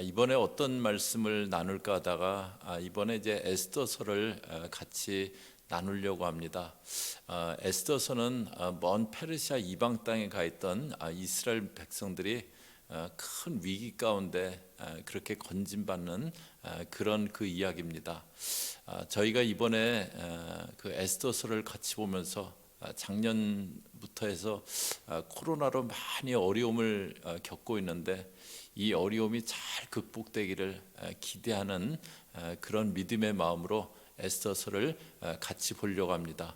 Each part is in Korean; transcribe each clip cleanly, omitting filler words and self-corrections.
이번에 어떤 말씀을 나눌까 하다가 이번에 이제 에스더서를 같이 나누려고 합니다. 에스더서는 먼 페르시아 이방 땅에 가 있던 이스라엘 백성들이 큰 위기 가운데 그렇게 건진받는 그런 그 이야기입니다. 저희가 이번에 그 에스더서를 같이 보면서 작년부터 해서 코로나로 많이 어려움을 겪고 있는데 이 어려움이 잘 극복되기를 기대하는 그런 믿음의 마음으로 에스더서를 같이 보려고 합니다.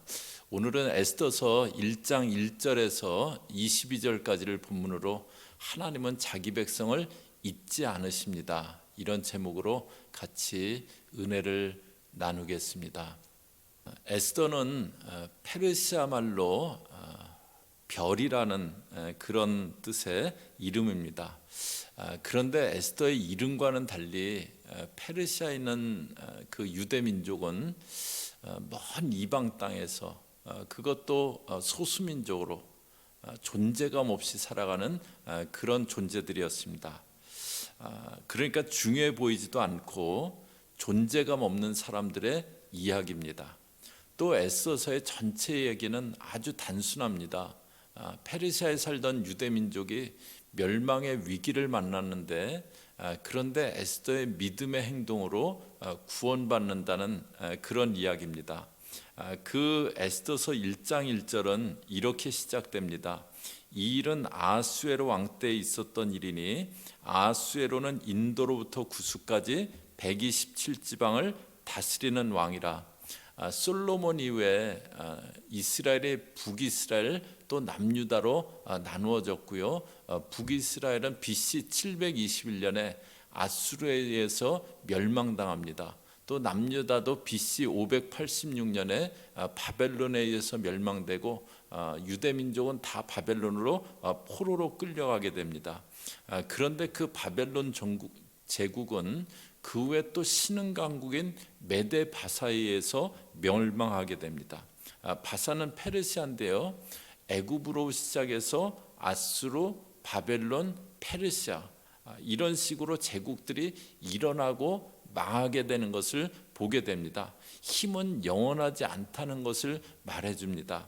오늘은 에스더서 1장 1절에서 22절까지를 본문으로 하나님은 자기 백성을 잊지 않으십니다. 이런 제목으로 같이 은혜를 나누겠습니다. 에스더는 페르시아 말로 별이라는 그런 뜻의 이름입니다. 그런데 에스더의 이름과는 달리 페르시아에 있는 그 유대 민족은 먼 이방 땅에서 그것도 소수민족으로 존재감 없이 살아가는 그런 존재들이었습니다. 그러니까 중요해 보이지도 않고 존재감 없는 사람들의 이야기입니다. 또 에스더서의 전체 얘기는 아주 단순합니다. 페르시아에 살던 유대 민족이 멸망의 위기를 만났는데 그런데 에스더의 믿음의 행동으로 구원받는다는 그런 이야기입니다. 그 에스더서 1장 1절은 이렇게 시작됩니다. 이 일은 아하수에로 왕 때에 있었던 일이니 아하수에로는 인도로부터 구수까지 127지방을 다스리는 왕이라. 솔로몬 이후에 이스라엘의 북이스라엘 또 남유다로 나누어졌고요. 북이스라엘은 BC 721년에 아수르에 의해서 멸망당합니다. 또 남유다도 BC 586년에 바벨론에 의해서 멸망되고 유대민족은 다 바벨론으로 포로로 끌려가게 됩니다. 그런데 그 바벨론 제국은 그 후에 또 신흥 강국인 메데 바사에 의해서 멸망하게 됩니다. 바사는 페르시아인데요. 애굽으로 시작해서 아수르, 바벨론, 페르시아 이런 식으로 제국들이 일어나고 망하게 되는 것을 보게 됩니다. 힘은 영원하지 않다는 것을 말해줍니다.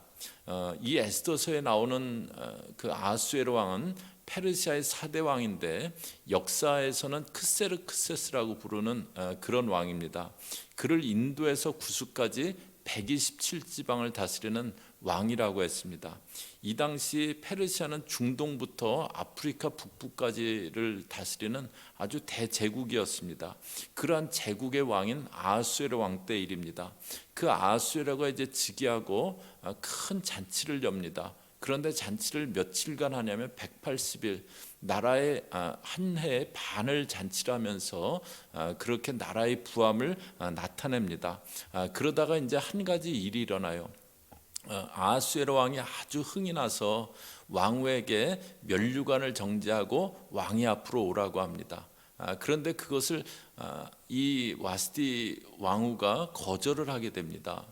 이 에스더서에 나오는 그 아하수에로 왕은 페르시아의 4대 왕인데 역사에서는 크세르크세스라고 부르는 그런 왕입니다. 그를 인도에서 구수까지 127지방을 다스리는 왕이라고 했습니다. 이 당시 페르시아는 중동부터 아프리카 북부까지를 다스리는 아주 대제국이었습니다. 그러한 제국의 왕인 아하수에로 왕 때 일입니다. 그 아하수에로가 이제 즉위하고 큰 잔치를 엽니다. 그런데 잔치를 며칠간 하냐면 180일 나라의 한 해의 반을 잔치를 하면서 그렇게 나라의 부함을 나타냅니다. 그러다가 이제 한 가지 일이 일어나요. 아하수에로 왕이 아주 흥이 나서 왕후에게 면류관을 정지하고 왕이 앞으로 오라고 합니다. 그런데 그것을 이 와스디 왕후가 거절을 하게 됩니다.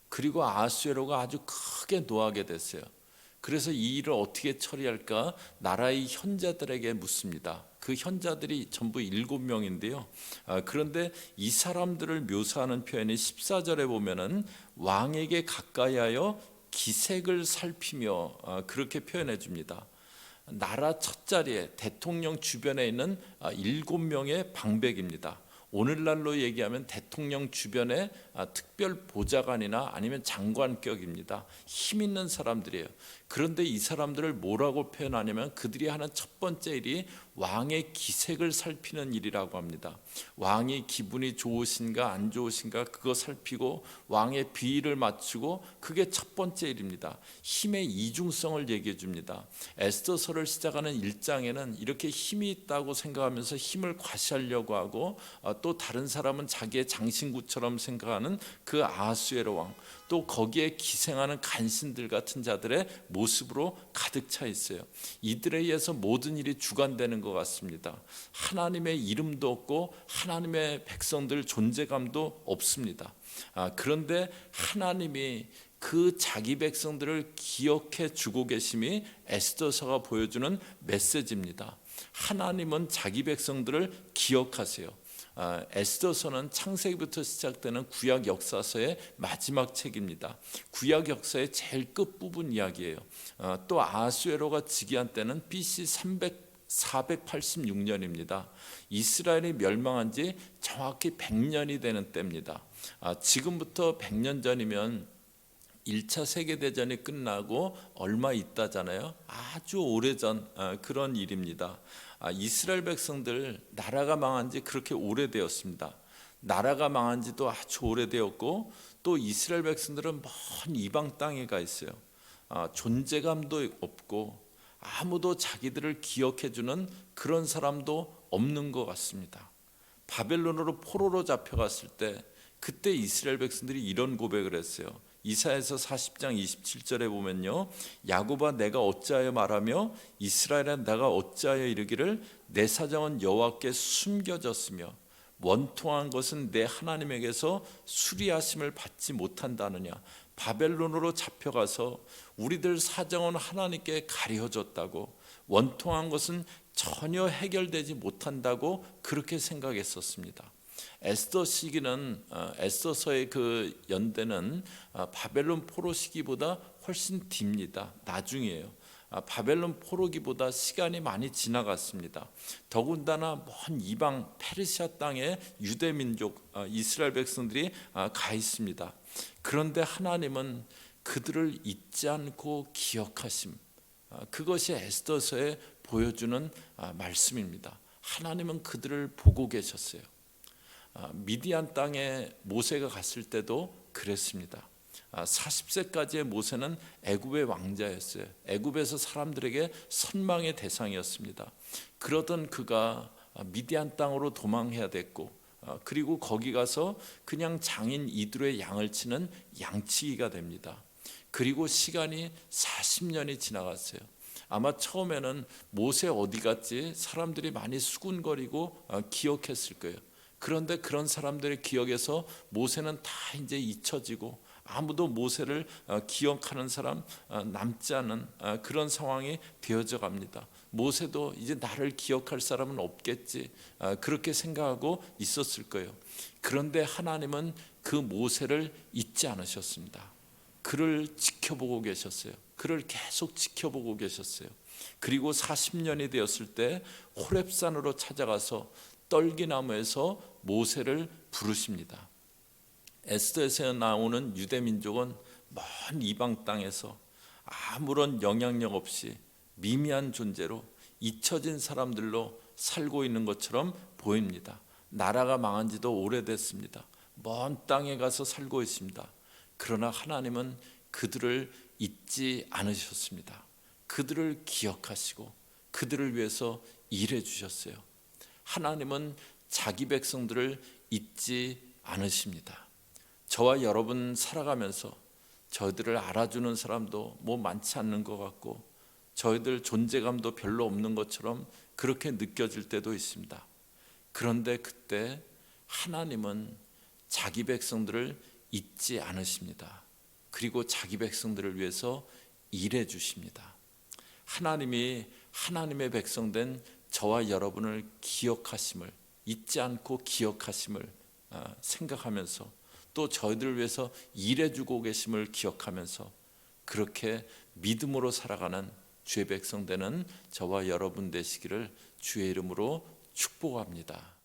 그리고 아하수에로가 아주 크게 노하게 됐어요. 그래서 이 일을 어떻게 처리할까 나라의 현자들에게 묻습니다. 그 현자들이 전부 7명인데요. 그런데 이 사람들을 묘사하는 표현이 14절에 보면은 왕에게 가까이하여 기색을 살피며 그렇게 표현해 줍니다. 나라 첫자리에 대통령 주변에 있는 7명의 방백입니다. 오늘날로 얘기하면 대통령 주변에 특별 보좌관이나 아니면 장관격입니다. 힘 있는 사람들이에요. 그런데 이 사람들을 뭐라고 표현하냐면 그들이 하는 첫 번째 일이 왕의 기색을 살피는 일이라고 합니다. 왕이 기분이 좋으신가 안 좋으신가 그거 살피고 왕의 비위를 맞추고 그게 첫 번째 일입니다. 힘의 이중성을 얘기해 줍니다. 에스더서를 시작하는 1장에는 이렇게 힘이 있다고 생각하면서 힘을 과시하려고 하고 또 다른 사람은 자기의 장신구처럼 생각하는 그 아하수에로 왕, 또 거기에 기생하는 간신들 같은 자들의 모습으로 가득 차 있어요. 이들에 의해서 모든 일이 주관되는 것 같습니다. 하나님의 이름도 없고 하나님의 백성들 존재감도 없습니다. 그런데 하나님이 그 자기 백성들을 기억해 주고 계심이 에스더서가 보여주는 메시지입니다. 하나님은 자기 백성들을 기억하세요. 에스더서는 창세기부터 시작되는 구약 역사서의 마지막 책입니다. 구약 역사의 제일 끝부분 이야기예요. 또 아수에로가 즉위한 때는 BC 486년입니다. 이스라엘이 멸망한 지 정확히 100년이 되는 때입니다. 지금부터 100년 전이면 1차 세계대전이 끝나고 얼마 있다잖아요. 아주 오래전 그런 일입니다. 이스라엘 백성들 나라가 망한 지 그렇게 오래되었습니다. 나라가 망한 지도 아주 오래되었고 또 이스라엘 백성들은 먼 이방 땅에 가 있어요. 존재감도 없고 아무도 자기들을 기억해주는 그런 사람도 없는 것 같습니다. 바벨론으로 포로로 잡혀갔을 때 그때 이스라엘 백성들이 이런 고백을 했어요. 이사야서 40장 27절에 보면요, 야곱아 내가 어찌하여 말하며 이스라엘아 내가 어찌하여 이르기를 내 사정은 여호와께 숨겨졌으며 원통한 것은 내 하나님에게서 수리하심을 받지 못한다느냐. 바벨론으로 잡혀가서 우리들 사정은 하나님께 가려졌다고, 원통한 것은 전혀 해결되지 못한다고 그렇게 생각했었습니다. 에스더 시기는 에스더서의 그 연대는 바벨론 포로 시기보다 훨씬 뒤입니다. 나중이에요. 바벨론 포로기보다 시간이 많이 지나갔습니다. 더군다나 먼 이방 페르시아 땅에 유대 민족 이스라엘 백성들이 가 있습니다. 그런데 하나님은 그들을 잊지 않고 기억하심, 그것이 에스더서에 보여주는 말씀입니다. 하나님은 그들을 보고 계셨어요. 미디안 땅에 모세가 갔을 때도 그랬습니다. 40세까지의 모세는 애굽의 왕자였어요. 애굽에서 사람들에게 선망의 대상이었습니다. 그러던 그가 미디안 땅으로 도망해야 됐고, 그리고 거기 가서 그냥 장인 이두의 양을 치는 양치기가 됩니다. 그리고 시간이 40년이 지나갔어요. 아마 처음에는 모세 어디 갔지 사람들이 많이 수군거리고 기억했을 거예요. 그런데 그런 사람들의 기억에서 모세는 다 이제 잊혀지고 아무도 모세를 기억하는 사람 남지 않은 그런 상황이 되어져 갑니다. 모세도 이제 나를 기억할 사람은 없겠지, 그렇게 생각하고 있었을 거예요. 그런데 하나님은 그 모세를 잊지 않으셨습니다. 그를 지켜보고 계셨어요. 그를 계속 지켜보고 계셨어요. 그리고 40년이 되었을 때 호렙산으로 찾아가서 떨기나무에서 모세를 부르십니다. 에스더에서 나오는 유대 민족은 먼 이방 땅에서 아무런 영향력 없이 미미한 존재로 잊혀진 사람들로 살고 있는 것처럼 보입니다. 나라가 망한 지도 오래됐습니다. 먼 땅에 가서 살고 있습니다. 그러나 하나님은 그들을 잊지 않으셨습니다. 그들을 기억하시고 그들을 위해서 일해 주셨어요. 하나님은 자기 백성들을 잊지 않으십니다. 저와 여러분 살아가면서 저희들을 알아주는 사람도 뭐 많지 않는 것 같고 저희들 존재감도 별로 없는 것처럼 그렇게 느껴질 때도 있습니다. 그런데 그때 하나님은 자기 백성들을 잊지 않으십니다. 그리고 자기 백성들을 위해서 일해 주십니다. 하나님이 하나님의 백성된 저와 여러분을 기억하심을, 잊지 않고 기억하심을 생각하면서 또 저희들을 위해서 일해주고 계심을 기억하면서 그렇게 믿음으로 살아가는 주의 백성 되는 저와 여러분 되시기를 주의 이름으로 축복합니다.